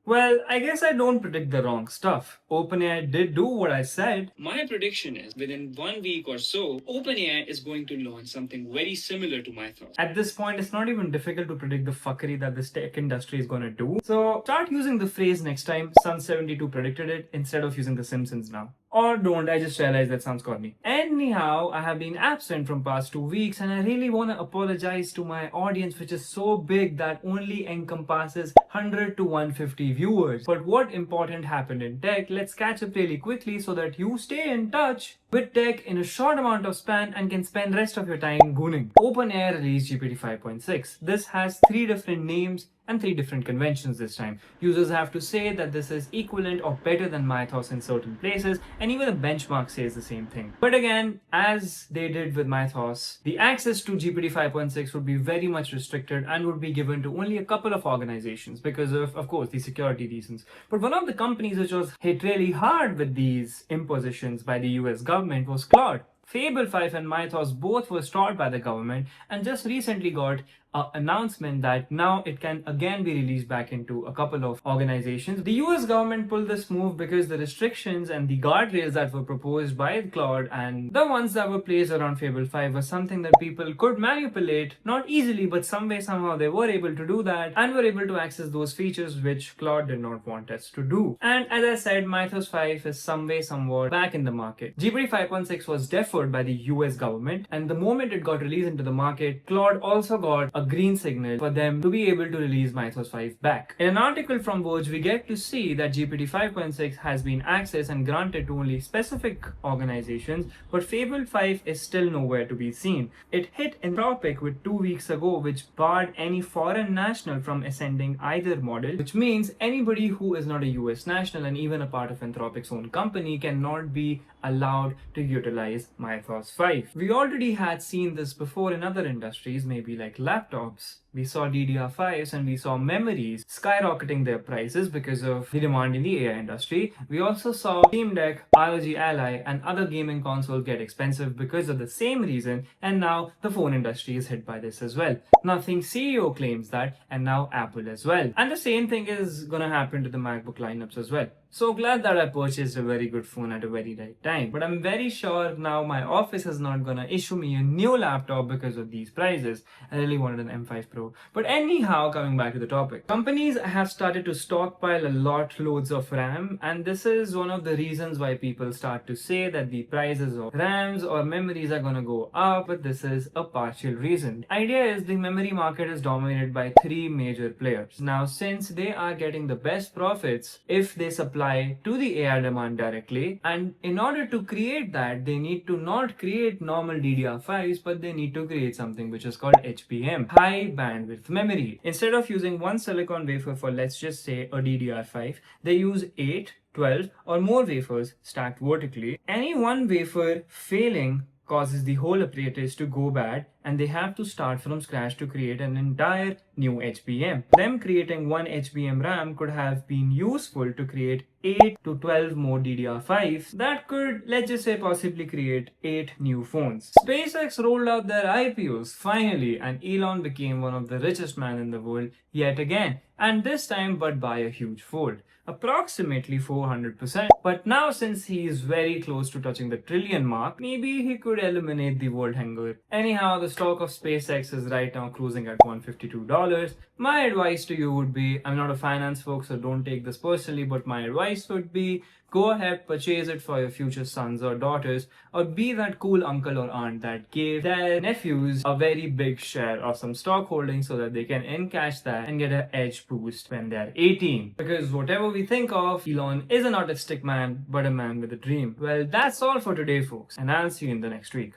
Well, I guess I don't predict the wrong stuff. OpenAI did do what I said. My prediction is within 1 week or so, OpenAI is going to launch something very similar to Mythos. At this point, it's not even difficult to predict the fuckery that this tech industry is gonna do. So start using the phrase next time Sun72 predicted it instead of using The Simpsons now. Or don't, I just realized that sounds corny. Anyhow, I have been absent from past 2 weeks and I really want to apologize to my audience, which is so big that only encompasses 100 to 150 viewers. But what important happened in tech? Let's catch up really quickly so that you stay in touch with tech in a short amount of span and can spend rest of your time gooning. OpenAI released GPT 5.6. This has 3 different names and 3 different conventions this time. Users have to say that this is equivalent or better than Mythos in certain places, and even the benchmark says the same thing. But again, as they did with Mythos, the access to GPT 5.6 would be very much restricted and would be given to only a couple of organizations because of course, the security reasons. But one of the companies which was hit really hard with these impositions by the US government was Claude. Fable 5 and Mythos both were stopped by the government and just recently got an announcement that now it can again be released back into a couple of organizations. The US government pulled this move because the restrictions and the guardrails that were proposed by Claude and the ones that were placed around Fable 5 was something that people could manipulate, not easily, but some way somehow they were able to do that and were able to access those features which Claude did not want us to do. And as I said, Mythos 5 is some way somewhat back in the market. GPT 5.6 was deferred by the US government, and the moment it got released into the market, Claude also got a green signal for them to be able to release Mythos 5 back. In an article from Verge, we get to see that GPT 5.6 has been accessed and granted to only specific organizations, but Fable 5 is still nowhere to be seen. It hit Anthropic with 2 weeks ago, which barred any foreign national from ascending either model, which means anybody who is not a US national and even a part of Anthropic's own company cannot be allowed to utilize Mythos 5. We already had seen this before in other industries, maybe like laptops. We saw DDR5s and we saw memories skyrocketing their prices because of the demand in the AI industry. We also saw Steam Deck, ROG Ally, and other gaming consoles get expensive because of the same reason, and now the phone industry is hit by this as well. Nothing CEO claims that, and now Apple as well. And the same thing is gonna happen to the MacBook lineups as well. So glad that I purchased a very good phone at a very right time. But I'm very sure now my office is not gonna issue me a new laptop because of these prices. I really wanted an M5 Pro. But anyhow, coming back to the topic. Companies have started to stockpile a lot loads of RAM, and this is one of the reasons why people start to say that the prices of RAMs or memories are gonna go up, but this is a partial reason. The idea is the memory market is dominated by 3 major players. Now, since they are getting the best profits if they supply to the AI demand directly, and in order to create that, they need to not create normal DDR5s, but they need to create something which is called HBM, high bandwidth memory. Instead of using one silicon wafer for, let's just say, a DDR5, they use 8, 12 or more wafers stacked vertically. Any one wafer failing causes the whole apparatus to go bad, and they have to start from scratch to create an entire new HBM. Them creating one HBM RAM could have been useful to create 8 to 12 more DDR5s that could, let's just say, possibly create 8 new phones. SpaceX rolled out their IPOs finally, and Elon became one of the richest men in the world yet again, and this time but by a huge fold, approximately 400%. But now, since he is very close to touching the trillion mark, maybe he could eliminate the world hunger. Anyhow, the stock of SpaceX is right now cruising at $152. My advice to you would be, I'm not a finance folks, so don't take this personally, but my advice would be, go ahead, purchase it for your future sons or daughters, or be that cool uncle or aunt that gave their nephews a very big share of some stock holding so that they can encash that and get an edge boost when they're 18. Because whatever we think of, Elon is an autistic man, but a man with a dream. Well, that's all for today, folks, and I'll see you in the next week.